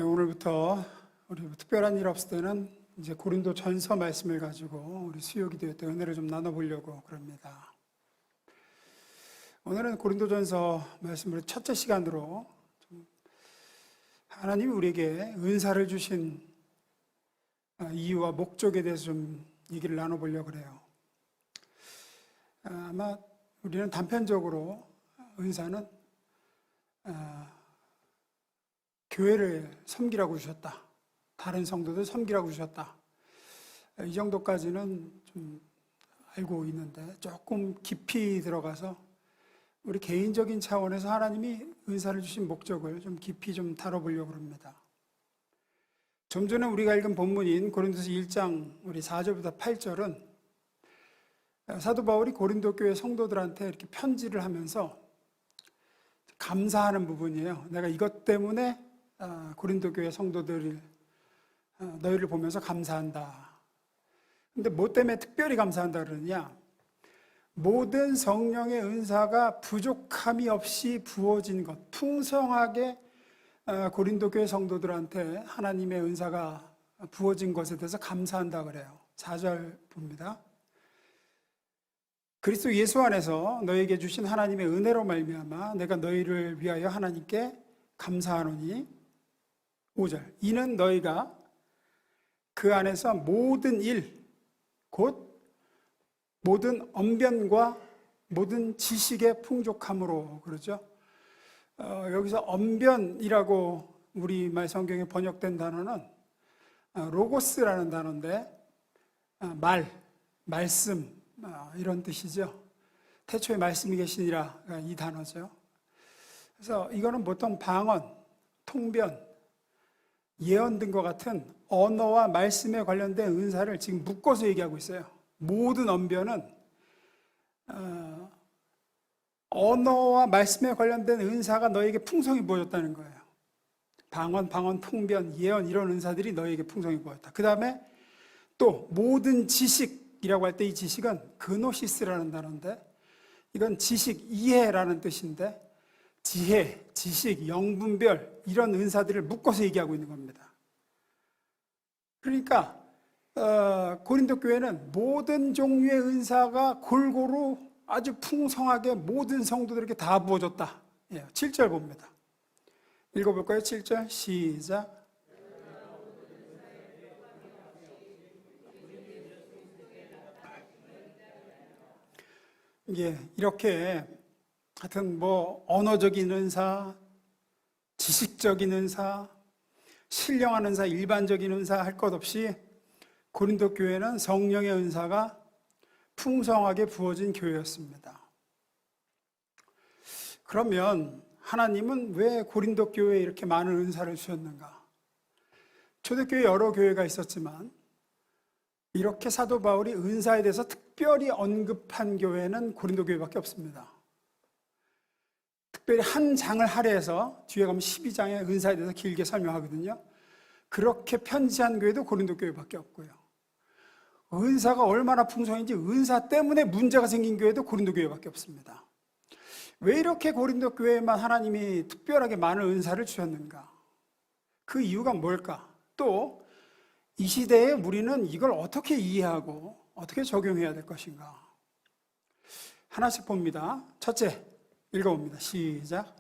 오늘부터 우리 특별한 일 없을 때는 이제 고린도 전서 말씀을 가지고 우리 수요기도회 때 은혜를 좀 나눠보려고 그럽니다. 오늘은 고린도 전서 말씀을 첫째 시간으로 하나님이 우리에게 은사를 주신 이유와 목적에 대해서 좀 얘기를 나눠보려고 그래요. 아마 우리는 단편적으로 은사는 교회를 섬기라고 주셨다. 다른 성도들 섬기라고 주셨다. 이 정도까지는 좀 알고 있는데 조금 깊이 들어가서 우리 개인적인 차원에서 하나님이 은사를 주신 목적을 좀 깊이 좀 다뤄보려고 합니다. 좀 전에 우리가 읽은 본문인 고린도서 1장 우리 4절부터 8절은 사도 바울이 고린도 교회 성도들한테 이렇게 편지를 하면서 감사하는 부분이에요. 내가 이것 때문에 고린도 교회 성도들 너희를 보면서 감사한다. 근데 뭐 때문에 특별히 감사한다 그러느냐? 모든 성령의 은사가 부족함이 없이 부어진 것, 풍성하게 고린도 교회 성도들한테 하나님의 은사가 부어진 것에 대해서 감사한다 그래요. 4절 봅니다. 그리스도 예수 안에서 너희에게 주신 하나님의 은혜로 말미암아 내가 너희를 위하여 하나님께 감사하노니 5절 이는 너희가 그 안에서 모든 일 곧 모든 언변과 모든 지식의 풍족함으로 그러죠. 여기서 언변이라고 우리말 성경에 번역된 단어는 로고스라는 단어인데 말씀 이런 뜻이죠. 태초에 말씀이 계시니라 이 단어죠. 그래서 이거는 보통 방언, 통변, 예언 등과 같은 언어와 말씀에 관련된 은사를 지금 묶어서 얘기하고 있어요. 모든 언변은 언어와 말씀에 관련된 은사가 너에게 풍성히 부어졌다는 거예요. 방언, 통변, 예언 이런 은사들이 너에게 풍성히 부어졌다. 그 다음에 또 모든 지식이라고 할 때 이 지식은 그노시스라는 단어인데 이건 지식, 이해라는 뜻인데 지혜, 지식, 영분별 이런 은사들을 묶어서 얘기하고 있는 겁니다. 그러니까 고린도 교회는 모든 종류의 은사가 골고루 아주 풍성하게 모든 성도들에게 다 부어졌다. 7절 봅니다. 읽어볼까요? 7절 시작. 이렇게 하여튼 언어적인 은사, 지식적인 은사, 신령한 은사, 일반적인 은사 할 것 없이 고린도 교회는 성령의 은사가 풍성하게 부어진 교회였습니다. 그러면 하나님은 왜 고린도 교회에 이렇게 많은 은사를 주셨는가? 초대교회 여러 교회가 있었지만 이렇게 사도 바울이 은사에 대해서 특별히 언급한 교회는 고린도 교회밖에 없습니다. 특별히 한 장을 할애해서 뒤에 가면 12장의 은사에 대해서 길게 설명하거든요. 그렇게 편지한 교회도 고린도 교회밖에 없고요. 은사가 얼마나 풍성한지 은사 때문에 문제가 생긴 교회도 고린도 교회밖에 없습니다. 왜 이렇게 고린도 교회에만 하나님이 특별하게 많은 은사를 주셨는가? 그 이유가 뭘까? 또 이 시대에 우리는 이걸 어떻게 이해하고 어떻게 적용해야 될 것인가? 하나씩 봅니다. 첫째, 읽어봅니다. 시작.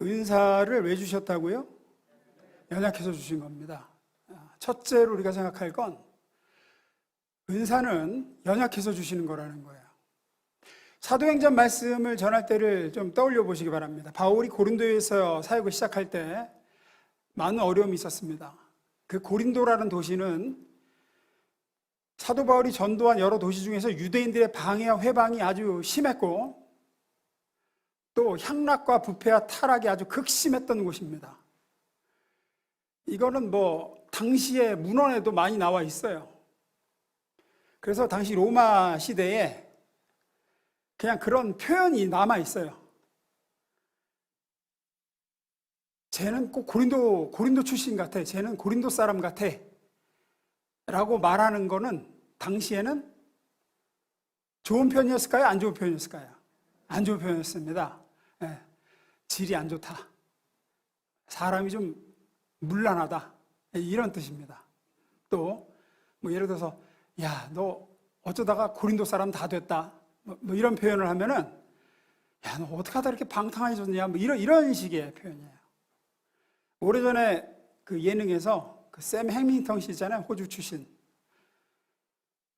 은사를 왜 주셨다고요? 연약해서 주신 겁니다. 첫째로 우리가 생각할 건 은사는 연약해서 주시는 거라는 거예요. 사도행전 말씀을 전할 때를 좀 떠올려 보시기 바랍니다. 바울이 고린도에서 사역을 시작할 때 많은 어려움이 있었습니다. 그 고린도라는 도시는 사도 바울이 전도한 여러 도시 중에서 유대인들의 방해와 회방이 아주 심했고 또 향락과 부패와 타락이 아주 극심했던 곳입니다. 이거는 당시의 문헌에도 많이 나와 있어요. 그래서 당시 로마 시대에 그냥 그런 표현이 남아 있어요. 쟤는 꼭 고린도 출신 같아. 쟤는 고린도 사람 같아. 라고 말하는 거는 당시에는 좋은 편이었을까요? 안 좋은 편이었을까요? 안 좋은 편이었습니다. 예, 질이 안 좋다. 사람이 좀 문란하다. 예, 이런 뜻입니다. 또 뭐 예를 들어서 야, 너 어쩌다가 고린도 사람 다 됐다. 뭐 이런 표현을 하면은 야, 너 어떻게 하다 이렇게 방탕해졌냐. 뭐 이런 식의 표현이에요. 오래전에 그 예능에서 그 샘 해밍턴 씨 있잖아요. 호주 출신.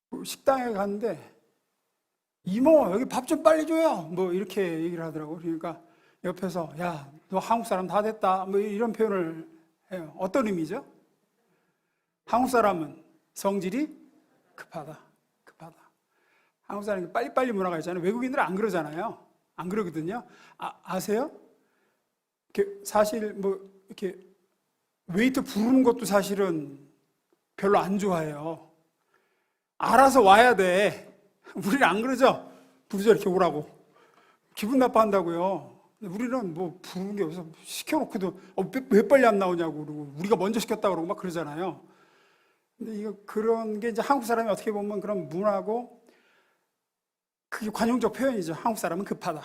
그 식당에 갔는데 이모 여기 밥 좀 빨리 줘요. 뭐 이렇게 얘기를 하더라고. 그러니까 옆에서 야, 너 한국 사람 다 됐다. 뭐 이런 표현을 해요. 어떤 의미죠? 한국 사람은 성질이 급하다. 한국 사람이 빨리빨리 문화가 있잖아요. 외국인들은 안 그러잖아요. 안 그러거든요. 아세요? 사실 뭐 이렇게 웨이터 부르는 것도 사실은 별로 안 좋아해요. 알아서 와야 돼. 우리는 안 그러죠? 부르죠, 이렇게 오라고. 기분 나빠한다고요. 우리는 뭐 부르는 게 없어서 시켜놓고도 왜 빨리 안 나오냐고 그러고 우리가 먼저 시켰다 그러고 막 그러잖아요. 근데 그런 게 이제 한국 사람이 어떻게 보면 그런 문화고 그게 관용적 표현이죠. 한국 사람은 급하다.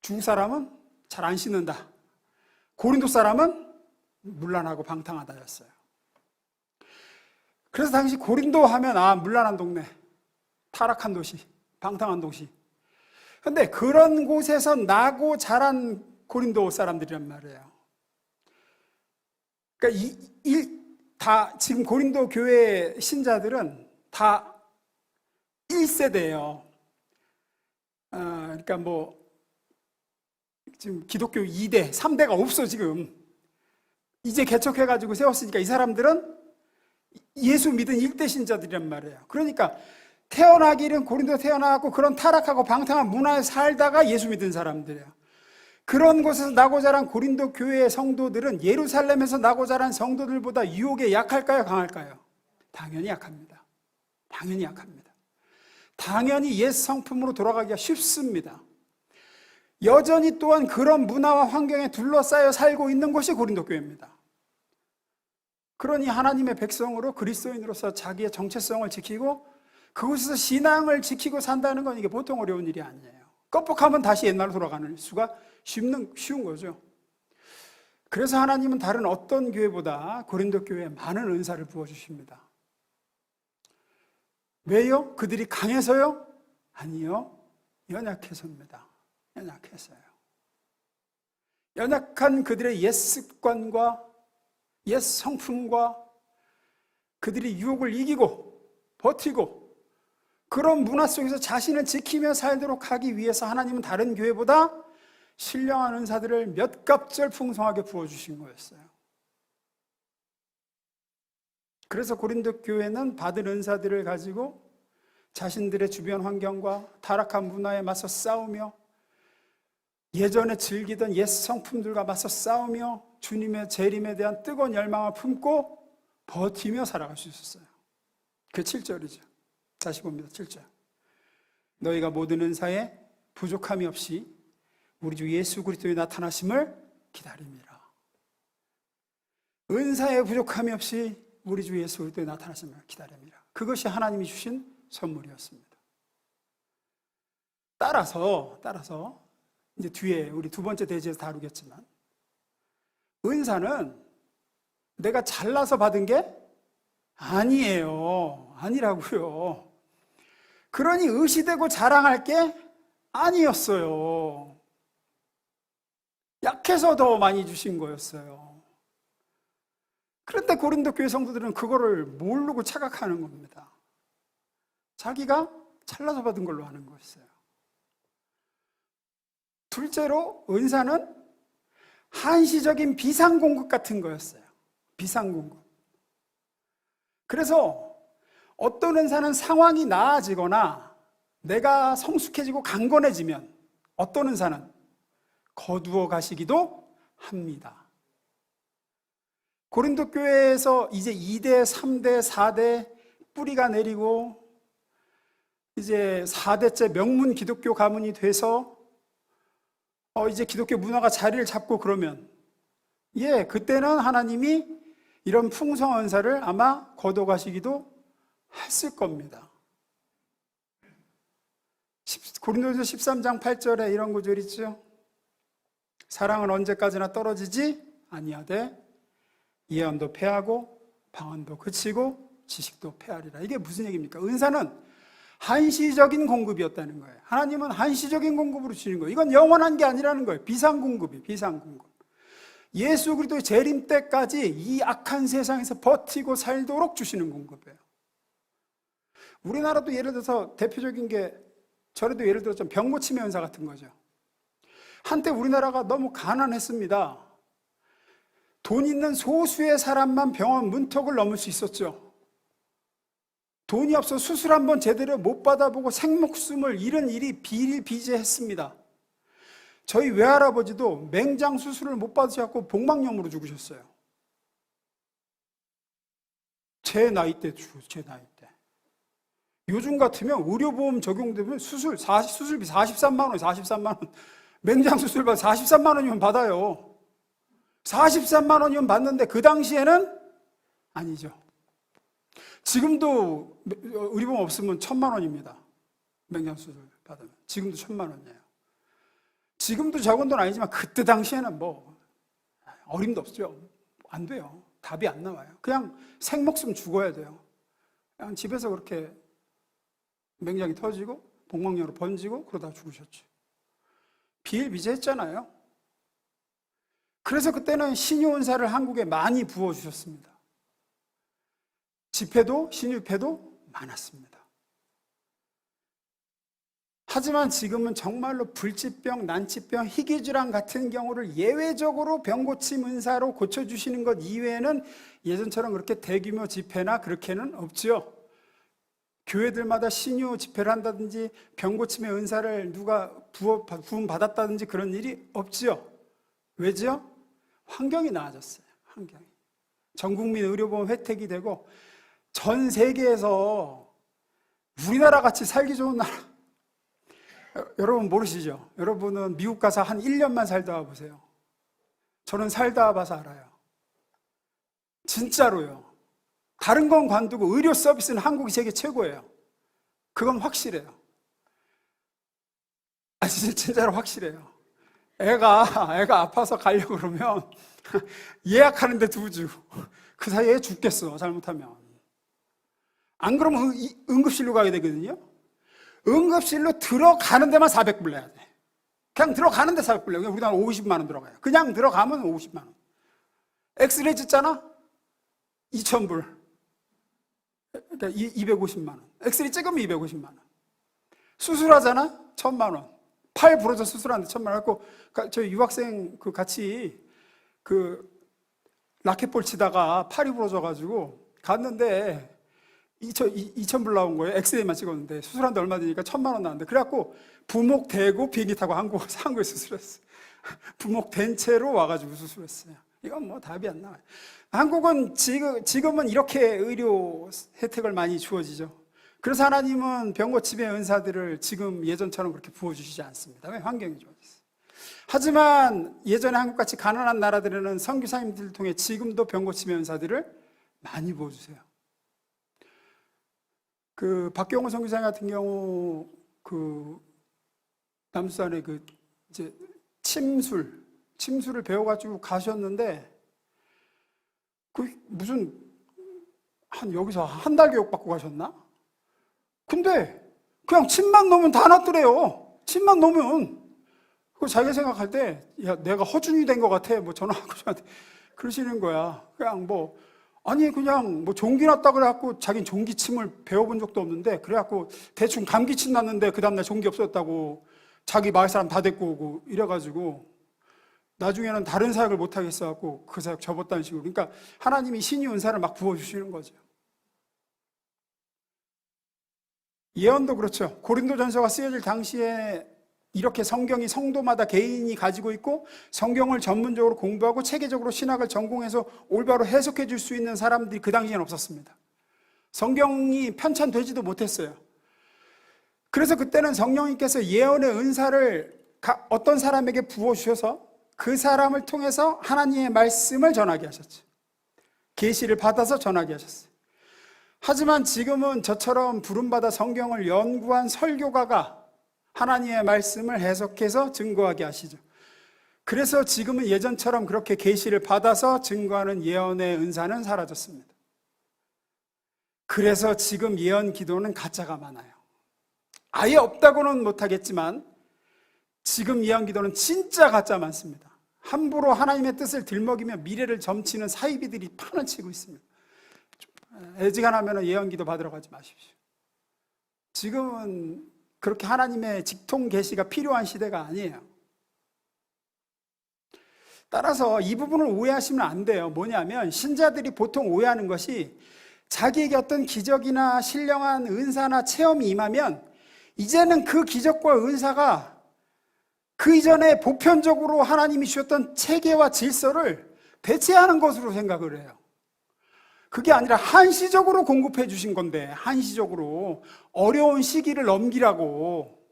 중국 사람은 잘 안 씻는다. 고린도 사람은 문란하고 방탕하다였어요. 그래서 당시 고린도 하면 문란한 동네, 타락한 도시, 방탕한 도시. 근데 그런 곳에서 나고 자란 고린도 사람들이란 말이에요. 그러니까 다 지금 고린도 교회 신자들은 다 1세대예요. 그러니까 뭐 지금 기독교 2대, 3대가 없어 지금. 이제 개척해가지고 세웠으니까 이 사람들은 예수 믿은 1대 신자들이란 말이에요. 그러니까 태어나기는 고린도 태어나고 그런 타락하고 방탕한 문화에 살다가 예수 믿은 사람들이에요. 그런 곳에서 나고 자란 고린도 교회의 성도들은 예루살렘에서 나고 자란 성도들보다 유혹에 약할까요? 강할까요? 당연히 약합니다. 당연히 약합니다. 당연히 옛 성품으로 돌아가기가 쉽습니다. 여전히 또한 그런 문화와 환경에 둘러싸여 살고 있는 곳이 고린도 교회입니다. 그러니 하나님의 백성으로 그리스도인으로서 자기의 정체성을 지키고 그곳에서 신앙을 지키고 산다는 건 이게 보통 어려운 일이 아니에요. 껌뻑하면 다시 옛날로 돌아가는 수가 쉬운 거죠. 그래서 하나님은 다른 어떤 교회보다 고린도 교회에 많은 은사를 부어주십니다. 왜요? 그들이 강해서요? 아니요. 연약해서입니다. 연약해서요. 연약한 그들의 옛 습관과 옛 성품과 그들이 유혹을 이기고 버티고 그런 문화 속에서 자신을 지키며 살도록 하기 위해서 하나님은 다른 교회보다 신령한 은사들을 몇 갑절 풍성하게 부어주신 거였어요. 그래서 고린도 교회는 받은 은사들을 가지고 자신들의 주변 환경과 타락한 문화에 맞서 싸우며 예전에 즐기던 옛 성품들과 맞서 싸우며 주님의 재림에 대한 뜨거운 열망을 품고 버티며 살아갈 수 있었어요. 그 7절이죠. 다시 봅니다. 7절. 너희가 모든 은사에 부족함이 없이 우리 주 예수 그리스도의 나타나심을 기다립니다. 은사에 부족함이 없이 우리 주 예수 그리스도의 나타나심을 기다립니다. 그것이 하나님이 주신 선물이었습니다. 따라서 이제 뒤에 우리 두 번째 대지에서 다루겠지만 은사는 내가 잘나서 받은 게 아니에요. 아니라고요. 그러니 의시되고 자랑할 게 아니었어요. 약해서 더 많이 주신 거였어요. 그런데 고린도 교회 성도들은 그거를 모르고 착각하는 겁니다. 자기가 잘나서 받은 걸로 하는 거였어요. 둘째로 은사는 한시적인 비상공급 같은 거였어요. 비상공급. 그래서 어떤 은사는 상황이 나아지거나 내가 성숙해지고 강건해지면 어떤 은사는 거두어 가시기도 합니다. 고린도 교회에서 이제 2대, 3대, 4대 뿌리가 내리고 이제 4대째 명문 기독교 가문이 돼서 이제 기독교 문화가 자리를 잡고 그러면 그때는 하나님이 이런 풍성한 은사를 아마 거둬 가시기도 했을 겁니다. 고린도전서 13장 8절에 이런 구절 있죠. 사랑은 언제까지나 떨어지지 아니하되 예언도 패하고 방언도 그치고 지식도 패하리라. 이게 무슨 얘기입니까? 은사는 한시적인 공급이었다는 거예요. 하나님은 한시적인 공급으로 주시는 거예요. 이건 영원한 게 아니라는 거예요. 비상공급이 비상공급. 예수 그리스도의 재림 때까지 이 악한 세상에서 버티고 살도록 주시는 공급이에요. 우리나라도 예를 들어서 대표적인 게 저래도 예를 들어서 병 고침의 은사 같은 거죠. 한때 우리나라가 너무 가난했습니다. 돈 있는 소수의 사람만 병원 문턱을 넘을 수 있었죠. 돈이 없어 수술 한번 제대로 못 받아보고 생목숨을 잃은 일이 비일비재했습니다. 저희 외할아버지도 맹장 수술을 못 받으셔서 복막염으로 죽으셨어요. 제 나이 때. 요즘 같으면 의료보험 적용되면 수술비 43만 원, 43만 원. 맹장 수술비 43만 원이면 받아요. 43만 원이면 받는데 그 당시에는 아니죠. 지금도 의료보험 없으면 1,000만 원입니다. 맹장 수술 받으면. 지금도 1,000만 원이에요. 지금도 적은 돈 아니지만 그때 당시에는 뭐 어림도 없죠. 안 돼요. 답이 안 나와요. 그냥 생목숨 죽어야 돼요. 그냥 집에서 그렇게 맹장이 터지고 복막염으로 번지고 그러다 죽으셨죠. 비일비재했잖아요. 그래서 그때는 신유은사를 한국에 많이 부어주셨습니다. 집회도 신유회도 많았습니다. 하지만 지금은 정말로 불치병, 난치병, 희귀질환 같은 경우를 예외적으로 병고침 은사로 고쳐주시는 것 이외에는 예전처럼 그렇게 대규모 집회나 그렇게는 없죠. 교회들마다 신유 집회를 한다든지 병고침의 은사를 누가 부음 받았다든지 그런 일이 없죠. 왜죠? 환경이 나아졌어요. 환경이. 전국민 의료보험 혜택이 되고 전 세계에서 우리나라 같이 살기 좋은 나라 여러분 모르시죠? 여러분은 미국 가서 한 1년만 살다 와보세요. 저는 살다 와봐서 알아요. 진짜로요. 다른 건 관두고 의료 서비스는 한국이 세계 최고예요. 그건 확실해요. 진짜로 확실해요. 애가 아파서 가려고 그러면 예약하는데 2주. 그 사이에 죽겠어, 잘못하면. 안 그러면 응급실로 가야 되거든요. 응급실로 들어가는 데만 400불 내야 돼. 그냥 들어가는 데 400불 내요. 우리나라 50만 원 들어가요. 그냥 들어가면 50만 원. 엑스레이 찍잖아? 2,000불. 그러니까 250만 원. 엑스레이 찍으면 250만 원. 수술하잖아? 1,000만 원. 팔 부러져 수술하는데 1,000만 원. 갖고 저희 유학생 같이 라켓볼 치다가 팔이 부러져가지고 갔는데 2,000불 나온 거예요. 엑스레이만 찍었는데 수술하는데 얼마 드니까 1,000만 원 나왔는데 그래갖고 부목 대고 비행기 타고 한국에 수술했어요. 부목 된 채로 와가지고 수술했어요. 이건 뭐 답이 안 나와요. 한국은 지금은 이렇게 의료 혜택을 많이 주어지죠. 그래서 하나님은 병고침의 은사들을 지금 예전처럼 그렇게 부어주시지 않습니다. 왜? 환경이 좋아졌어요. 하지만 예전에 한국같이 가난한 나라들에는 선교사님들을 통해 지금도 병고침의 은사들을 많이 부어주세요. 박경호 선교사님 같은 경우 남수산에 이제 침술을 배워가지고 가셨는데 무슨 여기서 한 달 교육 받고 가셨나? 근데 그냥 침만 놓으면 다 낫더래요. 침만 놓으면. 자기가 생각할 때 야 내가 허준이 된 것 같아. 뭐 전화하고 저한테 그러시는 거야. 그냥 그냥 종기 났다 그래갖고 자기는 종기침을 배워본 적도 없는데 그래갖고 대충 감기침 났는데 그 다음날 종기 없었다고 자기 마을 사람 다 데리고 오고 이래가지고 나중에는 다른 사역을 못 하겠어갖고 그 사역 접었다는 식으로. 그러니까 하나님이 신유 은사를 막 부어주시는 거죠. 예언도 그렇죠. 고린도전서가 쓰여질 당시에 이렇게 성경이 성도마다 개인이 가지고 있고 성경을 전문적으로 공부하고 체계적으로 신학을 전공해서 올바로 해석해 줄 수 있는 사람들이 그 당시에는 없었습니다. 성경이 편찬되지도 못했어요. 그래서 그때는 성령님께서 예언의 은사를 어떤 사람에게 부어주셔서 그 사람을 통해서 하나님의 말씀을 전하게 하셨죠. 계시를 받아서 전하게 하셨어요. 하지만 지금은 저처럼 부름받아 성경을 연구한 설교가가 하나님의 말씀을 해석해서 증거하게 하시죠. 그래서 지금은 예전처럼 그렇게 계시를 받아서 증거하는 예언의 은사는 사라졌습니다. 그래서 지금 예언 기도는 가짜가 많아요. 아예 없다고는 못하겠지만 지금 예언 기도는 진짜 가짜 많습니다. 함부로 하나님의 뜻을 들먹이며 미래를 점치는 사이비들이 판을 치고 있습니다. 애지간하면 예언 기도 받으러 가지 마십시오. 지금은 그렇게 하나님의 직통 계시가 필요한 시대가 아니에요. 따라서 이 부분을 오해하시면 안 돼요. 뭐냐면 신자들이 보통 오해하는 것이 자기에게 어떤 기적이나 신령한 은사나 체험이 임하면 이제는 그 기적과 은사가 그 이전에 보편적으로 하나님이 주셨던 체계와 질서를 대체하는 것으로 생각을 해요. 그게 아니라 한시적으로 공급해 주신 건데, 한시적으로 어려운 시기를 넘기라고.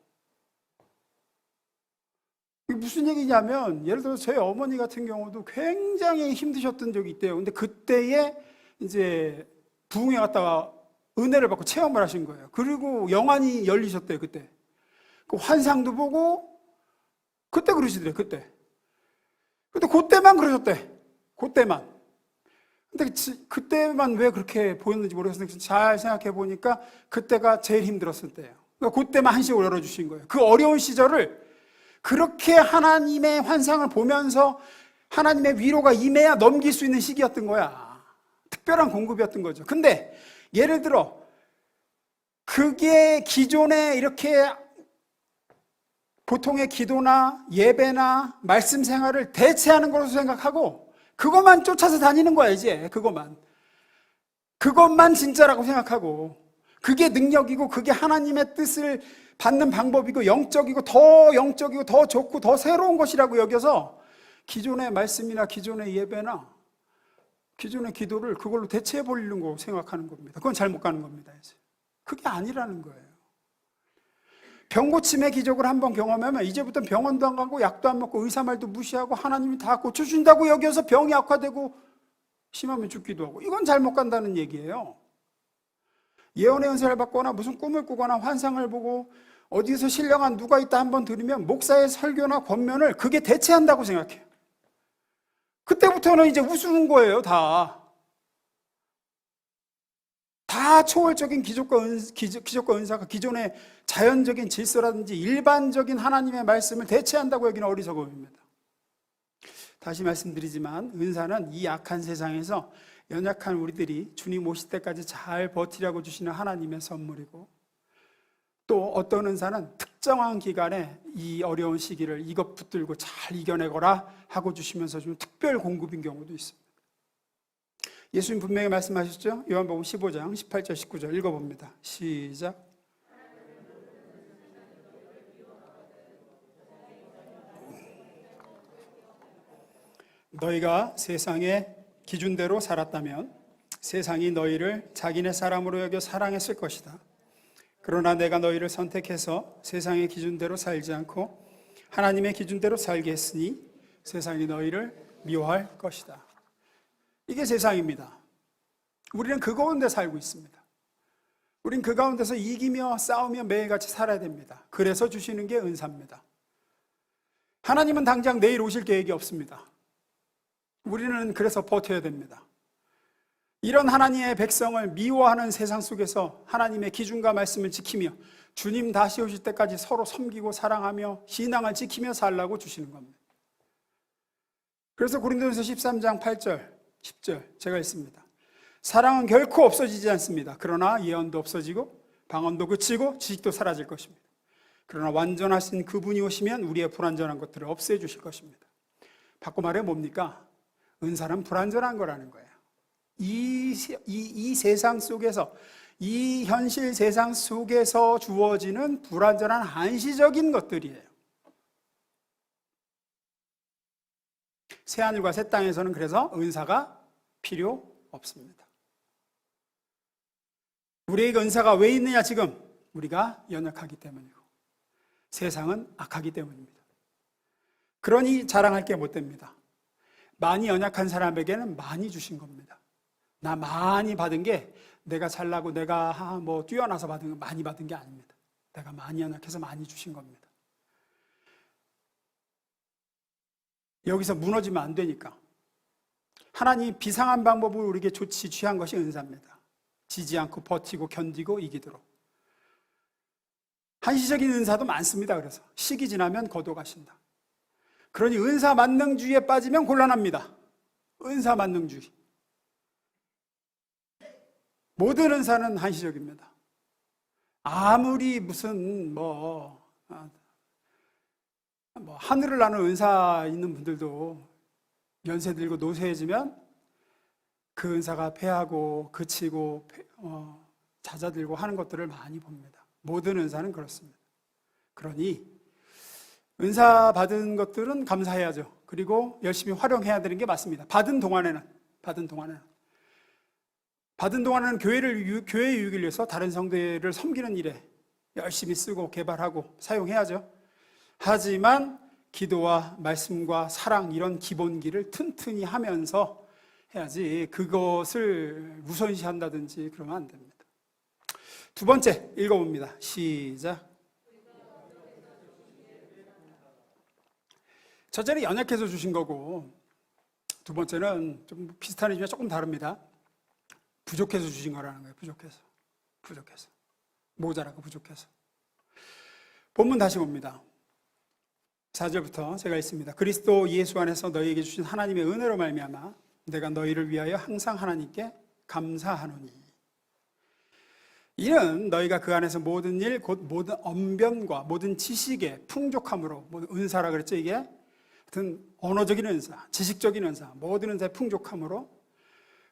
이게 무슨 얘기냐면, 예를 들어서 저희 어머니 같은 경우도 굉장히 힘드셨던 적이 있대요. 근데 그때에 이제 부흥회 갔다가 은혜를 받고 체험을 하신 거예요. 그리고 영안이 열리셨대요, 그때. 그 환상도 보고, 그때 그러시더래요, 그때. 근데 그때만 그러셨대. 그때만. 근데 그때만 왜 그렇게 보였는지 모르겠어요. 잘 생각해 보니까 그때가 제일 힘들었을 때예요. 그러니까 그때만 한식을 열어주신 거예요. 그 어려운 시절을 그렇게 하나님의 환상을 보면서 하나님의 위로가 임해야 넘길 수 있는 시기였던 거야. 특별한 공급이었던 거죠. 근데 예를 들어 그게 기존에 이렇게 보통의 기도나 예배나 말씀 생활을 대체하는 것으로 생각하고 그것만 쫓아서 다니는 거야, 이제. 그것만 진짜라고 생각하고 그게 능력이고 그게 하나님의 뜻을 받는 방법이고 영적이고 더 좋고 더 새로운 것이라고 여겨서 기존의 말씀이나 기존의 예배나 기존의 기도를 그걸로 대체해 버리는 거 생각하는 겁니다. 그건 잘못 가는 겁니다, 이제. 그게 아니라는 거예요. 병고침의 기적을 한번 경험하면 이제부터 병원도 안 가고 약도 안 먹고 의사 말도 무시하고 하나님이 다 고쳐준다고 여겨서 병이 악화되고 심하면 죽기도 하고, 이건 잘못 간다는 얘기예요. 예언의 은사를 받거나 무슨 꿈을 꾸거나 환상을 보고 어디서 신령한 누가 있다 한번 들으면 목사의 설교나 권면을 그게 대체한다고 생각해요. 그때부터는 이제 우스운 거예요. 다 초월적인 기적과 은사가 기존의 자연적인 질서라든지 일반적인 하나님의 말씀을 대체한다고 여기는 어리석음입니다. 다시 말씀드리지만 은사는 이 악한 세상에서 연약한 우리들이 주님 오실 때까지 잘 버티라고 주시는 하나님의 선물이고, 또 어떤 은사는 특정한 기간에 이 어려운 시기를 이것 붙들고 잘 이겨내거라 하고 주시면서 좀 특별 공급인 경우도 있습니다. 예수님 분명히 말씀하셨죠? 요한복음 15장 18절 19절 읽어봅니다. 시작. 너희가 세상의 기준대로 살았다면 세상이 너희를 자기네 사람으로 여겨 사랑했을 것이다. 그러나 내가 너희를 선택해서 세상의 기준대로 살지 않고 하나님의 기준대로 살게 했으니 세상이 너희를 미워할 것이다. 이게 세상입니다. 우리는 그 가운데 살고 있습니다. 우린 그 가운데서 이기며 싸우며 매일같이 살아야 됩니다. 그래서 주시는 게 은사입니다. 하나님은 당장 내일 오실 계획이 없습니다. 우리는 그래서 버텨야 됩니다. 이런 하나님의 백성을 미워하는 세상 속에서 하나님의 기준과 말씀을 지키며 주님 다시 오실 때까지 서로 섬기고 사랑하며 신앙을 지키며 살라고 주시는 겁니다. 그래서 고린도전서 13장 8절 10절 제가 읽습니다. 사랑은 결코 없어지지 않습니다. 그러나 예언도 없어지고 방언도 그치고 지식도 사라질 것입니다. 그러나 완전하신 그분이 오시면 우리의 불완전한 것들을 없애주실 것입니다. 바꿔 말해 뭡니까? 은사는 불완전한 거라는 거예요. 이 세상 속에서, 이 현실 세상 속에서 주어지는 불완전한 한시적인 것들이에요. 새하늘과 새 땅에서는 그래서 은사가 필요 없습니다. 우리에게 은사가 왜 있느냐? 지금 우리가 연약하기 때문이고 세상은 악하기 때문입니다. 그러니 자랑할 게 못 됩니다. 많이 연약한 사람에게는 많이 주신 겁니다. 나 많이 받은 게 내가 잘나고 내가 뭐 뛰어나서 받은 거 많이 받은 게 아닙니다. 내가 많이 연약해서 많이 주신 겁니다. 여기서 무너지면 안 되니까. 하나님이 비상한 방법을 우리에게 좋지 취한 것이 은사입니다. 지지 않고 버티고 견디고 이기도록. 한시적인 은사도 많습니다. 그래서 시기 지나면 거둬가신다. 그러니 은사 만능주의에 빠지면 곤란합니다. 은사 만능주의. 모든 은사는 한시적입니다. 아무리 무슨 하늘을 나는 은사 있는 분들도 연세 들고 노쇠해지면 그 은사가 패하고 그치고 잦아들고 하는 것들을 많이 봅니다. 모든 은사는 그렇습니다. 그러니 은사 받은 것들은 감사해야죠. 그리고 열심히 활용해야 되는 게 맞습니다. 받은 동안에는 교회의 유익을 위해서 다른 성도를 섬기는 일에 열심히 쓰고 개발하고 사용해야죠. 하지만 기도와 말씀과 사랑 이런 기본기를 튼튼히 하면서 해야지 그것을 우선시한다든지 그러면 안 됩니다. 두 번째 읽어봅니다. 시작. 첫째는 연약해서 주신 거고, 두 번째는 좀 비슷한 의미가 조금 다릅니다. 부족해서 주신 거라는 거예요. 부족해서. 모자라고 부족해서. 본문 다시 봅니다. 4절부터 제가 읽습니다. 그리스도 예수 안에서 너희에게 주신 하나님의 은혜로 말미암아 내가 너희를 위하여 항상 하나님께 감사하노니 이는 너희가 그 안에서 모든 일 곧 모든 언변과 모든 지식의 풍족함으로, 모든 은사라 그랬죠. 이게 하여튼 언어적인 은사, 지식적인 은사, 모든 은사의 풍족함으로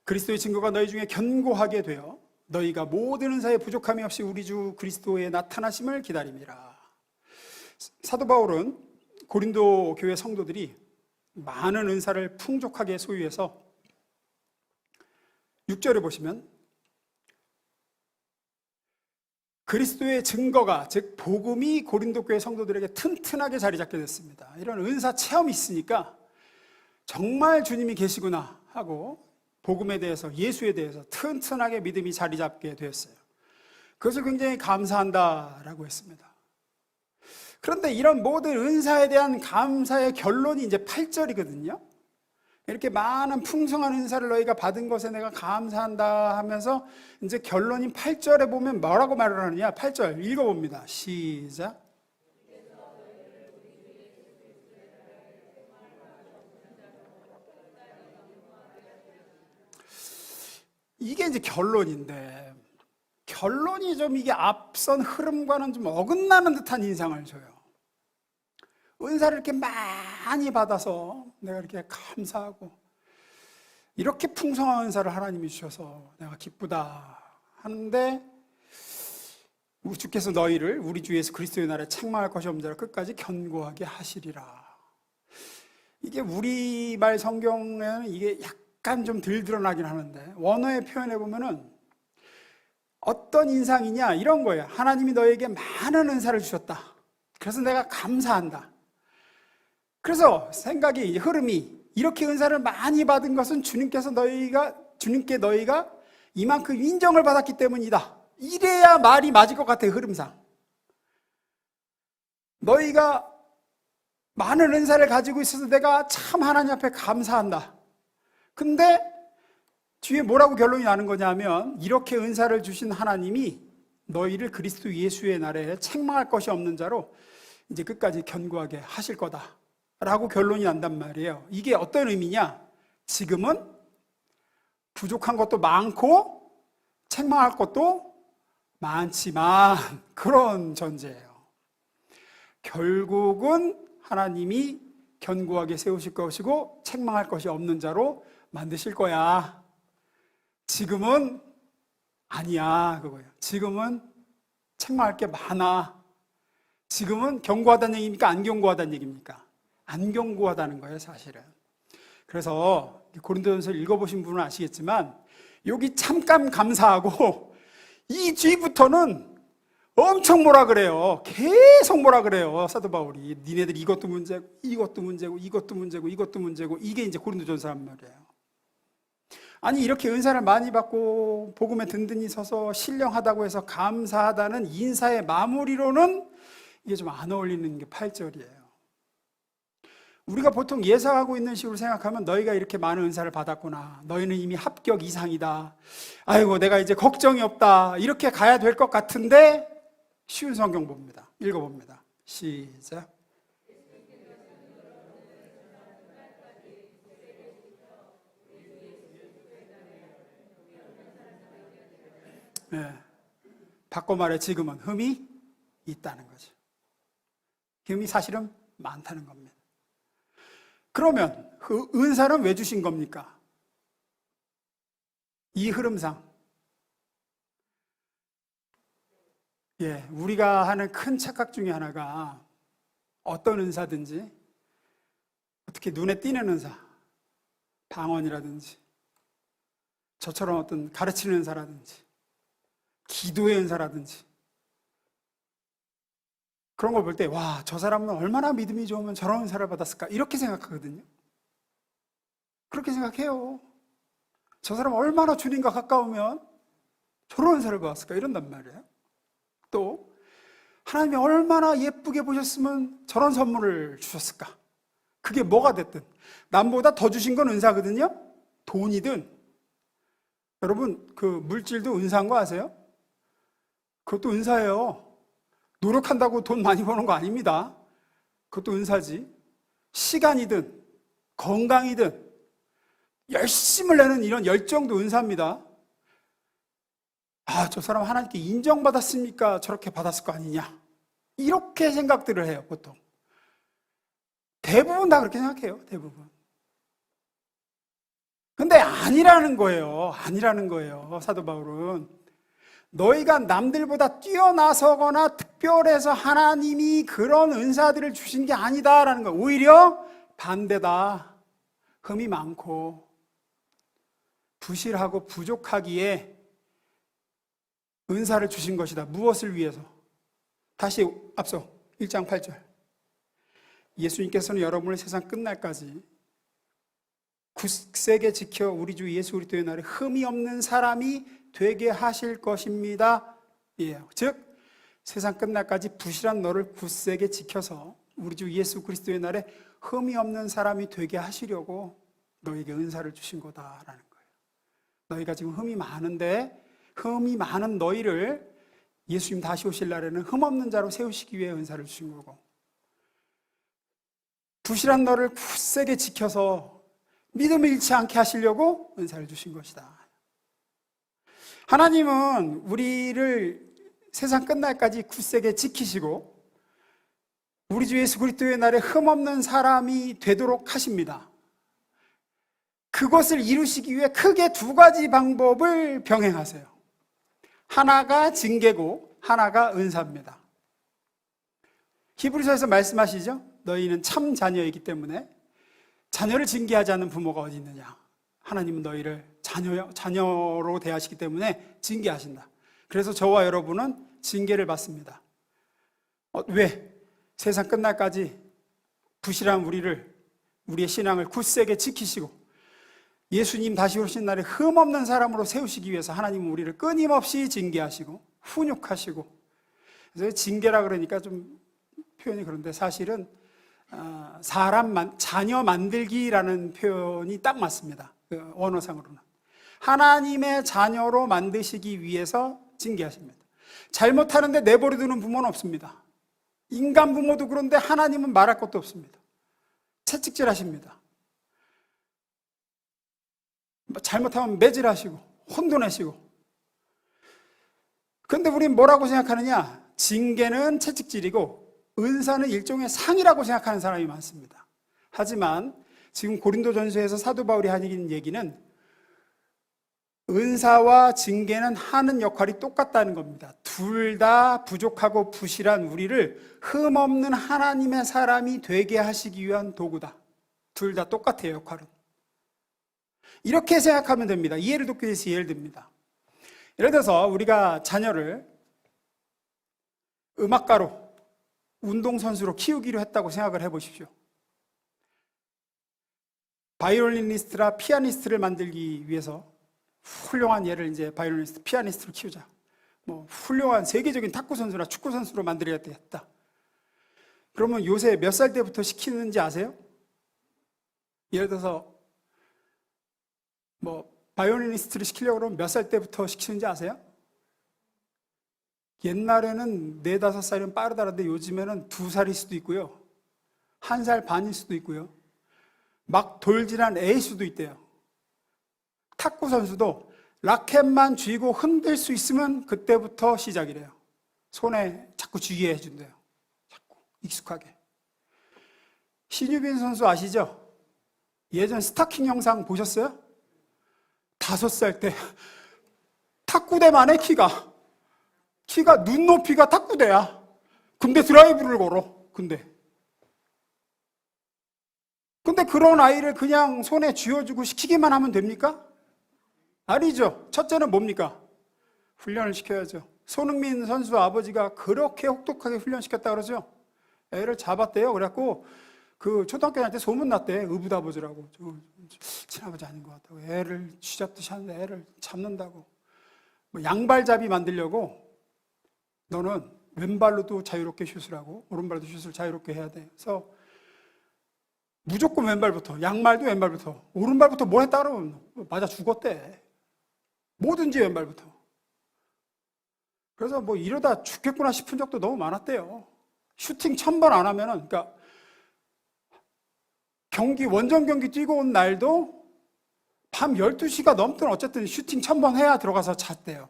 그리스도의 증거가 너희 중에 견고하게 되어 너희가 모든 은사에 부족함이 없이 우리 주 그리스도의 나타나심을 기다림이라. 사도 바울은 고린도 교회 성도들이 많은 은사를 풍족하게 소유해서 6절에 보시면 그리스도의 증거가, 즉 복음이 고린도 교회 성도들에게 튼튼하게 자리 잡게 됐습니다. 이런 은사 체험이 있으니까 정말 주님이 계시구나 하고 복음에 대해서, 예수에 대해서 튼튼하게 믿음이 자리 잡게 되었어요. 그것을 굉장히 감사한다라고 했습니다. 그런데 이런 모든 은사에 대한 감사의 결론이 이제 8절이거든요. 이렇게 많은 풍성한 은사를 너희가 받은 것에 내가 감사한다 하면서 이제 결론인 8절에 보면 뭐라고 말을 하느냐. 8절 읽어봅니다. 시작. 이게 이제 결론인데, 결론이 좀 이게 앞선 흐름과는 좀 어긋나는 듯한 인상을 줘요. 은사를 이렇게 많이 받아서 내가 이렇게 감사하고 이렇게 풍성한 은사를 하나님이 주셔서 내가 기쁘다 하는데 주께서 너희를 우리 주 예수 그리스도의 날에 책망할 것이 없는 자를 끝까지 견고하게 하시리라. 이게 우리말 성경에는 이게 약간 좀 덜 드러나긴 하는데 원어의 표현에 보면은 어떤 인상이냐 이런 거예요. 하나님이 너에게 많은 은사를 주셨다. 그래서 내가 감사한다. 그래서 생각이, 흐름이 이렇게 은사를 많이 받은 것은 주님께 너희가 이만큼 인정을 받았기 때문이다. 이래야 말이 맞을 것 같아요. 흐름상. 너희가 많은 은사를 가지고 있어서 내가 참 하나님 앞에 감사한다. 근데 뒤에 뭐라고 결론이 나는 거냐면 이렇게 은사를 주신 하나님이 너희를 그리스도 예수의 날에 책망할 것이 없는 자로 이제 끝까지 견고하게 하실 거다 라고 결론이 난단 말이에요. 이게 어떤 의미냐? 지금은 부족한 것도 많고 책망할 것도 많지만 그런 전제예요. 결국은 하나님이 견고하게 세우실 것이고 책망할 것이 없는 자로 만드실 거야. 지금은 아니야 그거예요. 지금은 책망할 게 많아. 지금은 견고하다는 얘기입니까? 안 견고하다는 얘기입니까? 안 견고하다는 거예요 사실은. 그래서 고린도전서를 읽어보신 분은 아시겠지만 여기 잠깐 감사하고 이 뒤부터는 엄청 뭐라 그래요. 계속 뭐라 그래요. 사도 바울이 니네들 이것도 문제고 이것도 문제고 이것도 문제고 이것도 문제고 이게 이제 고린도전서란 말이에요. 아니 이렇게 은사를 많이 받고 복음에 든든히 서서 신령하다고 해서 감사하다는 인사의 마무리로는 이게 좀 안 어울리는 게 8절이에요. 우리가 보통 예상하고 있는 식으로 생각하면 너희가 이렇게 많은 은사를 받았구나, 너희는 이미 합격 이상이다, 아이고 내가 이제 걱정이 없다, 이렇게 가야 될 것 같은데 쉬운 성경 봅니다. 읽어봅니다. 시작. 네. 바꿔 말해 지금은 흠이 있다는 거죠. 흠이 사실은 많다는 겁니다. 그러면 그 은사는 왜 주신 겁니까? 이 흐름상 우리가 하는 큰 착각 중에 하나가 어떤 은사든지 어떻게 눈에 띄는 은사, 방언이라든지 저처럼 어떤 가르치는 은사라든지 기도의 은사라든지 그런 걸 볼 때 와, 저 사람은 얼마나 믿음이 좋으면 저런 은사를 받았을까 이렇게 생각하거든요. 그렇게 생각해요. 저 사람 얼마나 주님과 가까우면 저런 은사를 받았을까 이런단 말이에요. 또 하나님이 얼마나 예쁘게 보셨으면 저런 선물을 주셨을까. 그게 뭐가 됐든 남보다 더 주신 건 은사거든요. 돈이든. 여러분 그 물질도 은사인 거 아세요? 그것도 은사예요. 노력한다고 돈 많이 버는 거 아닙니다. 그것도 은사지. 시간이든 건강이든 열심을 내는 이런 열정도 은사입니다. 아, 저 사람 하나님께 인정받았으니까 저렇게 받았을 거 아니냐, 이렇게 생각들을 해요. 보통 대부분 다 그렇게 생각해요. 대부분. 근데 아니라는 거예요. 아니라는 거예요. 사도 바울은 너희가 남들보다 뛰어나서거나 특별해서 하나님이 그런 은사들을 주신 게 아니다라는 거예요. 오히려 반대다. 흠이 많고 부실하고 부족하기에 은사를 주신 것이다. 무엇을 위해서? 다시 앞서 1장 8절. 예수님께서는 여러분을 세상 끝날까지 굳세게 지켜 우리 주 예수 그리스도의 날에 흠이 없는 사람이 되게 하실 것입니다. 즉 세상 끝날까지 부실한 너를 굳세게 지켜서 우리 주 예수 그리스도의 날에 흠이 없는 사람이 되게 하시려고 너에게 은사를 주신 거다라는 거예요. 너희가 지금 흠이 많은데 흠이 많은 너희를 예수님 다시 오실 날에는 흠 없는 자로 세우시기 위해 은사를 주신 거고, 부실한 너를 굳세게 지켜서 믿음을 잃지 않게 하시려고 은사를 주신 것이다. 하나님은 우리를 세상 끝날까지 굳세게 지키시고 우리 주 예수 그리스도의 날에 흠없는 사람이 되도록 하십니다. 그것을 이루시기 위해 크게 두 가지 방법을 병행하세요. 하나가 징계고 하나가 은사입니다. 히브리서에서 말씀하시죠. 너희는 참 자녀이기 때문에 자녀를 징계하지 않는 부모가 어디 있느냐. 하나님은 너희를 자녀로 대하시기 때문에 징계하신다. 그래서 저와 여러분은 징계를 받습니다. 왜? 세상 끝날까지 부실한 우리의 신앙을 굳세게 지키시고 예수님 다시 오신 날에 흠없는 사람으로 세우시기 위해서 하나님은 우리를 끊임없이 징계하시고 훈육하시고, 그래서 징계라 그러니까 좀 표현이 그런데 사실은 자녀 만들기라는 표현이 딱 맞습니다. 그 언어상으로는 하나님의 자녀로 만드시기 위해서 징계하십니다. 잘못하는데 내버려 두는 부모는 없습니다. 인간 부모도 그런데 하나님은 말할 것도 없습니다. 채찍질 하십니다. 잘못하면 매질하시고 혼돈하시고. 그런데 우리는 뭐라고 생각하느냐? 징계는 채찍질이고 은사는 일종의 상이라고 생각하는 사람이 많습니다. 하지만 지금 고린도전서에서 사도 바울이 하는 얘기는 은사와 징계는 하는 역할이 똑같다는 겁니다. 둘 다 부족하고 부실한 우리를 흠없는 하나님의 사람이 되게 하시기 위한 도구다. 둘 다 똑같아요, 역할은. 이렇게 생각하면 됩니다. 예를 돕기 위해서 예를 듭니다. 예를 들어서 우리가 자녀를 음악가로, 운동선수로 키우기로 했다고 생각을 해보십시오. 바이올리니스트라 피아니스트를 만들기 위해서 훌륭한 얘를 이제 바이올리니스트, 피아니스트를 키우자. 뭐 훌륭한 세계적인 탁구 선수나 축구 선수로 만들어야겠다. 그러면 요새 몇 살 때부터 시키는지 아세요? 예를 들어서 뭐 바이올리니스트를 시키려고 그러면 몇 살 때부터 시키는지 아세요? 옛날에는 4, 5살이면 빠르다는데 요즘에는 2살일 수도 있고요. 1살 반일 수도 있고요. 막 돌진한 애일 수도 있대요. 탁구 선수도 라켓만 쥐고 흔들 수 있으면 그때부터 시작이래요. 손에 자꾸 쥐게 해준대요. 자꾸 익숙하게. 신유빈 선수 아시죠? 예전 스타킹 영상 보셨어요? 5살 때 탁구대만의 키가 눈높이가 탁구대야. 근데 드라이브를 걸어. 근데 그런 아이를 그냥 손에 쥐어주고 시키기만 하면 됩니까? 아니죠. 첫째는 뭡니까? 훈련을 시켜야죠. 손흥민 선수 아버지가 그렇게 혹독하게 훈련시켰다 그러죠. 애를 잡았대요. 그래갖고 그 초등학교 다닐 때 소문났대. 의붓아버지라고. 친아버지 아닌 것 같다고. 애를 쥐잡듯이 하는데 애를 잡는다고. 뭐 양발잡이 만들려고 너는 왼발로도 자유롭게 슛을 하고 오른발로도 슛을 자유롭게 해야 돼. 그래서 무조건 왼발부터, 양말도 왼발부터, 오른발부터 뭐 했다 그러면 맞아 죽었대. 뭐든지 왼발부터. 그래서 뭐 이러다 죽겠구나 싶은 적도 너무 많았대요. 슈팅 1000번 안 하면은, 그러니까 원정 경기 뛰고 온 날도 밤 12시가 넘든 어쨌든 슈팅 1000번 해야 들어가서 잤대요.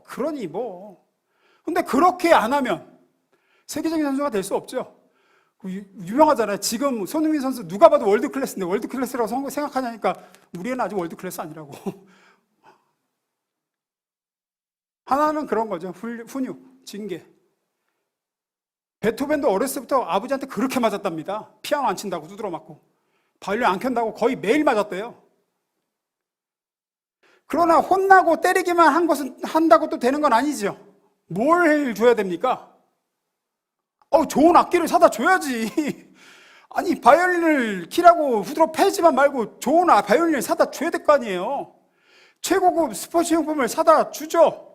그러니 근데 그렇게 안 하면 세계적인 선수가 될 수 없죠. 유명하잖아요. 지금 손흥민 선수 누가 봐도 월드 클래스인데 월드 클래스라고 생각하냐니까 우리 애는 아직 월드 클래스 아니라고. 하나는 그런 거죠. 훈육, 징계. 베토벤도 어렸을 때부터 아버지한테 그렇게 맞았답니다. 피아노 안 친다고 두드러 맞고 바이올린 안 켠다고 거의 매일 맞았대요. 그러나 혼나고 때리기만 한다고 또 되는 건 아니죠. 뭘 줘야 됩니까? 좋은 악기를 사다 줘야지. 아니 바이올린을 키라고 후드로 패지만 말고 좋은 바이올린을 사다 줘야 될 거 아니에요. 최고급 스포츠 용품을 사다 주죠.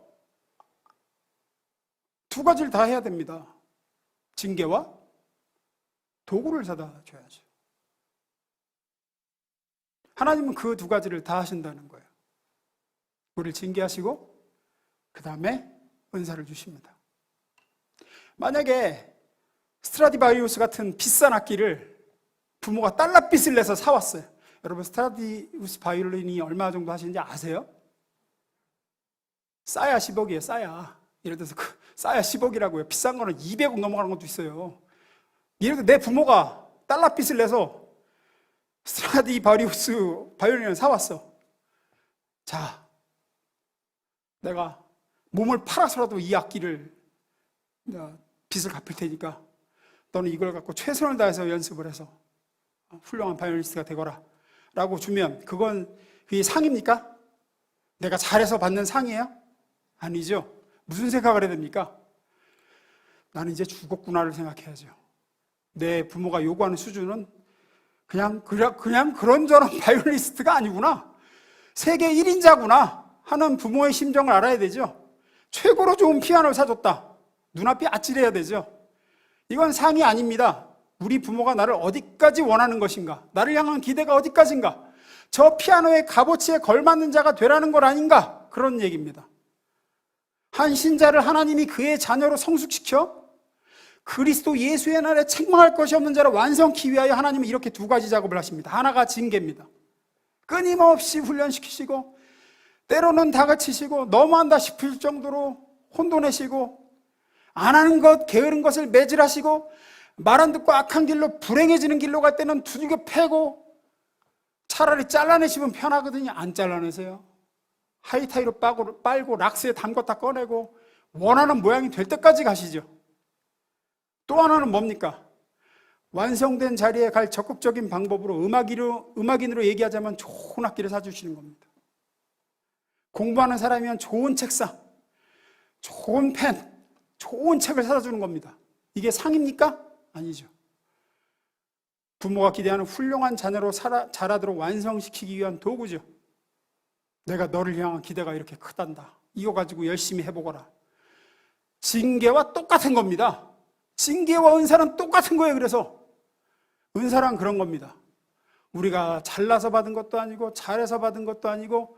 2가지를 다 해야 됩니다. 징계와 도구를 사다 줘야죠. 하나님은 그 2가지를 다 하신다는 거예요. 우리를 징계하시고 그 다음에 은사를 주십니다. 만약에 스트라디바리우스 같은 비싼 악기를 부모가 달러빚을 내서 사왔어요. 여러분 스트라디우스 바이올린이 얼마 정도 하시는지 아세요? 싸야 10억이에요. 싸야. 예를 들어서 싸야 10억이라고요. 비싼 거는 200억 넘어가는 것도 있어요. 예를 들어 내 부모가 달러빚을 내서 스트라디바리우스 바이올린을 사왔어. 자, 내가 몸을 팔아서라도 이 악기를 빚을 갚을 테니까 너는 이걸 갖고 최선을 다해서 연습을 해서 훌륭한 바이올리니스트가 되거라 라고 주면 그게 상입니까? 내가 잘해서 받는 상이에요? 아니죠. 무슨 생각을 해야 됩니까? 나는 이제 죽었구나를 생각해야죠. 내 부모가 요구하는 수준은 그냥 그런저런 바이올리니스트가 아니구나. 세계 1인자구나 하는 부모의 심정을 알아야 되죠. 최고로 좋은 피아노를 사줬다. 눈앞이 아찔해야 되죠. 이건 상이 아닙니다. 우리 부모가 나를 어디까지 원하는 것인가? 나를 향한 기대가 어디까지인가? 저 피아노의 값어치에 걸맞는 자가 되라는 것 아닌가? 그런 얘기입니다. 한 신자를 하나님이 그의 자녀로 성숙시켜 그리스도 예수의 날에 책망할 것이 없는 자를 완성케 위하여 하나님은 이렇게 2가지 작업을 하십니다. 하나가 징계입니다. 끊임없이 훈련시키시고 때로는 다그치시고 너무한다 싶을 정도로 혼돈내시고 안 하는 것, 게으른 것을 매질하시고 말 안 듣고 악한 길로 불행해지는 길로 갈 때는 두들겨 패고 차라리 잘라내시면 편하거든요. 안 잘라내세요. 하이타이로 빨고 락스에 담궜다 꺼내고 원하는 모양이 될 때까지 가시죠. 또 하나는 뭡니까? 완성된 자리에 갈 적극적인 방법으로 음악인으로 얘기하자면 좋은 악기를 사주시는 겁니다. 공부하는 사람이면 좋은 책상, 좋은 펜, 좋은 책을 사다 주는 겁니다. 이게 상입니까? 아니죠. 부모가 기대하는 훌륭한 자녀로 자라도록 완성시키기 위한 도구죠. 내가 너를 향한 기대가 이렇게 크단다. 이거 가지고 열심히 해보거라. 징계와 똑같은 겁니다. 징계와 은사는 똑같은 거예요. 그래서 은사란 그런 겁니다. 우리가 잘나서 받은 것도 아니고 잘해서 받은 것도 아니고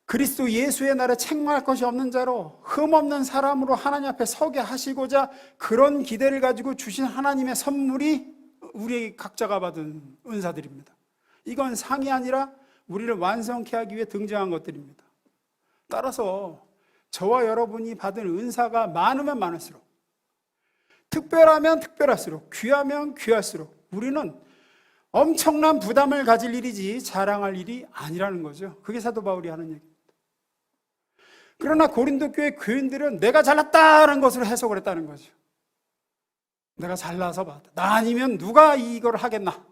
그리스도 예수의 날에 책망할 것이 없는 자로 흠없는 사람으로 하나님 앞에 서게 하시고자 그런 기대를 가지고 주신 하나님의 선물이 우리 각자가 받은 은사들입니다. 이건 상이 아니라 우리를 완성케 하기 위해 등장한 것들입니다. 따라서 저와 여러분이 받은 은사가 많으면 많을수록, 특별하면 특별할수록, 귀하면 귀할수록 우리는 엄청난 부담을 가질 일이지 자랑할 일이 아니라는 거죠. 그게 사도 바울이 하는 얘기입니다. 그러나 고린도 교회 교인들은 내가 잘났다는 것으로 해석을 했다는 거죠. 내가 잘나서 받았다. 나 아니면 누가 이걸 하겠나?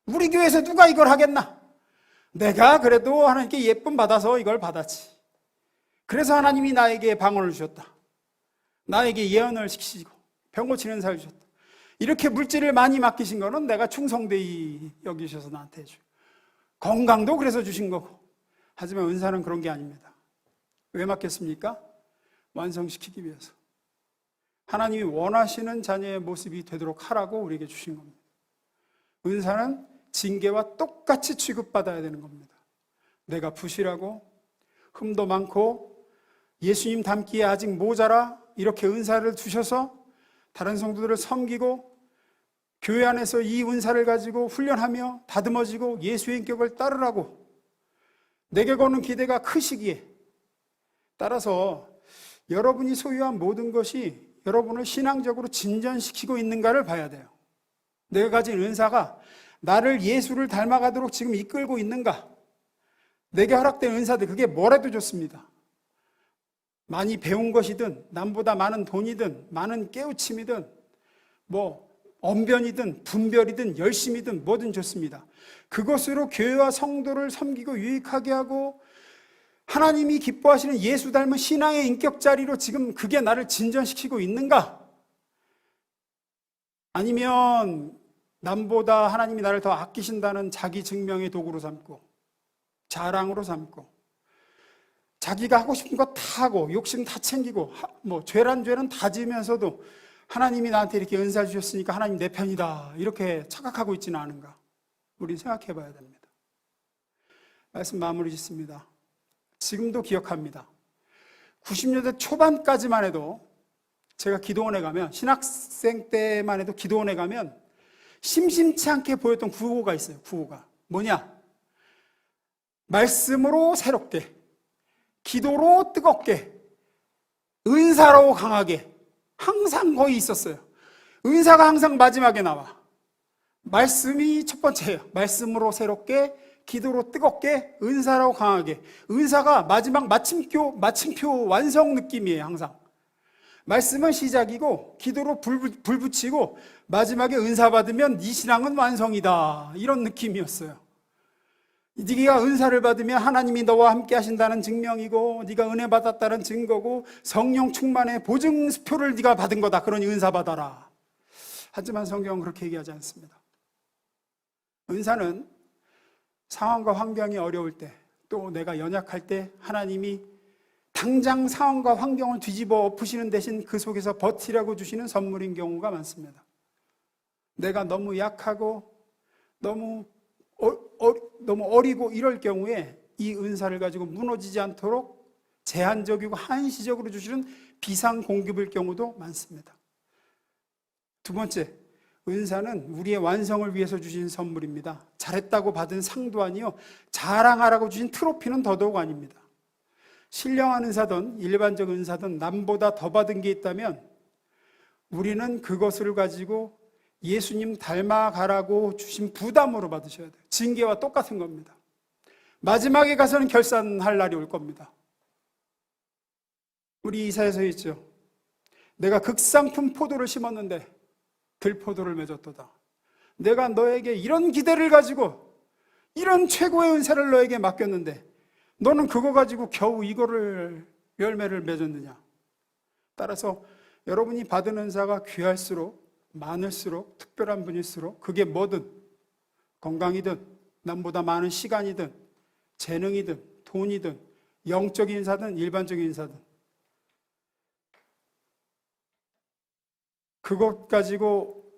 우리 교회에서 누가 이걸 하겠나? 내가 그래도 하나님께 예쁨 받아서 이걸 받았지. 그래서 하나님이 나에게 방언을 주셨다. 나에게 예언을 시키시고 병 고치는 은사를 주셨다. 이렇게 물질을 많이 맡기신 거는 내가 충성되이 여기셔서 나한테 해줘. 건강도 그래서 주신 거고. 하지만 은사는 그런 게 아닙니다. 왜 맡겼습니까? 완성시키기 위해서. 하나님이 원하시는 자녀의 모습이 되도록 하라고 우리에게 주신 겁니다. 은사는 징계와 똑같이 취급받아야 되는 겁니다. 내가 부실하고 흠도 많고 예수님 닮기에 아직 모자라 이렇게 은사를 주셔서 다른 성도들을 섬기고 교회 안에서 이 은사를 가지고 훈련하며 다듬어지고 예수의 인격을 따르라고 내게 거는 기대가 크시기에, 따라서 여러분이 소유한 모든 것이 여러분을 신앙적으로 진전시키고 있는가를 봐야 돼요. 내가 가진 은사가 나를 예수를 닮아가도록 지금 이끌고 있는가? 내게 허락된 은사들, 그게 뭐라도 좋습니다. 많이 배운 것이든 남보다 많은 돈이든 많은 깨우침이든 뭐 언변이든 분별이든 열심이든 뭐든 좋습니다. 그것으로 교회와 성도를 섬기고 유익하게 하고 하나님이 기뻐하시는 예수 닮은 신앙의 인격 자리로 지금 그게 나를 진전시키고 있는가? 아니면 남보다 하나님이 나를 더 아끼신다는 자기 증명의 도구로 삼고 자랑으로 삼고 자기가 하고 싶은 거 다 하고 욕심 다 챙기고 뭐 죄란 죄는 다 지으면서도 하나님이 나한테 이렇게 은사 주셨으니까 하나님 내 편이다 이렇게 착각하고 있지는 않은가? 우리 생각해 봐야 됩니다. 말씀 마무리 짓습니다. 지금도 기억합니다. 90년대 초반까지만 해도 제가 기도원에 가면, 신학생 때만 해도 기도원에 가면 심심치 않게 보였던 구호가 있어요. 구호가 뭐냐? 말씀으로 새롭게, 기도로 뜨겁게, 은사로 강하게, 항상 거의 있었어요. 은사가 항상 마지막에 나와. 말씀이 첫 번째예요. 말씀으로 새롭게, 기도로 뜨겁게, 은사로 강하게. 은사가 마지막 마침표 완성 느낌이에요. 항상 말씀은 시작이고 기도로 불 붙이고 마지막에 은사 받으면 네 신앙은 완성이다, 이런 느낌이었어요. 네가 은사를 받으면 하나님이 너와 함께 하신다는 증명이고 네가 은혜 받았다는 증거고 성령 충만의 보증수표를 네가 받은 거다. 그러니 은사 받아라. 하지만 성경은 그렇게 얘기하지 않습니다. 은사는 상황과 환경이 어려울 때, 또 내가 연약할 때 하나님이 당장 상황과 환경을 뒤집어 엎으시는 대신 그 속에서 버티라고 주시는 선물인 경우가 많습니다. 내가 너무 약하고 너무 어리고 이럴 경우에 이 은사를 가지고 무너지지 않도록 제한적이고 한시적으로 주시는 비상공급일 경우도 많습니다. 두 번째, 은사는 우리의 완성을 위해서 주신 선물입니다. 잘했다고 받은 상도 아니요, 자랑하라고 주신 트로피는 더더욱 아닙니다. 신령한 은사든 일반적 은사든 남보다 더 받은 게 있다면 우리는 그것을 가지고 예수님 닮아가라고 주신 부담으로 받으셔야 돼요. 징계와 똑같은 겁니다. 마지막에 가서는 결산할 날이 올 겁니다. 우리 이사야서 있죠. 내가 극상품 포도를 심었는데 들포도를 맺었도다. 내가 너에게 이런 기대를 가지고 이런 최고의 은사를 너에게 맡겼는데 너는 그거 가지고 겨우 이거를 열매를 맺었느냐? 따라서 여러분이 받은 은사가 귀할수록, 많을수록, 특별한 분일수록, 그게 뭐든 건강이든 남보다 많은 시간이든 재능이든 돈이든 영적인 인사든 일반적인 인사든 그것 가지고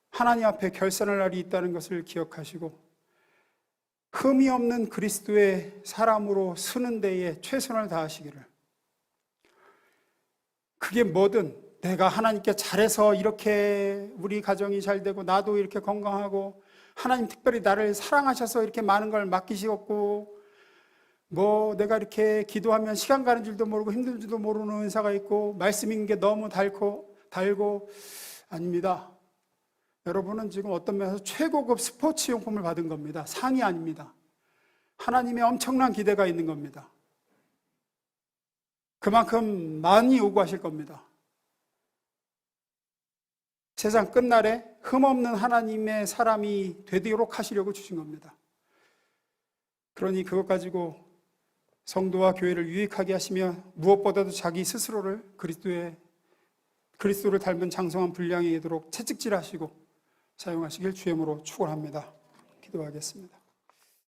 하나님 앞에 결산할 날이 있다는 것을 기억하시고 흠이 없는 그리스도의 사람으로 서는 데에 최선을 다하시기를. 그게 뭐든 내가 하나님께 잘해서 이렇게 우리 가정이 잘 되고 나도 이렇게 건강하고 하나님 특별히 나를 사랑하셔서 이렇게 많은 걸 맡기시고 뭐 내가 이렇게 기도하면 시간 가는 줄도 모르고 힘든 줄도 모르는 은사가 있고 말씀 읽는 게 너무 달고 아닙니다. 여러분은 지금 어떤 면에서 최고급 스포츠 용품을 받은 겁니다. 상이 아닙니다. 하나님의 엄청난 기대가 있는 겁니다. 그만큼 많이 요구하실 겁니다. 세상 끝날에 흠없는 하나님의 사람이 되도록 하시려고 주신 겁니다. 그러니 그것 가지고 성도와 교회를 유익하게 하시며 무엇보다도 자기 스스로를 그리스도를 닮은 장성한 분량이 되도록 채찍질하시고 사용하시길 주의 이름으로 축원합니다. 기도하겠습니다.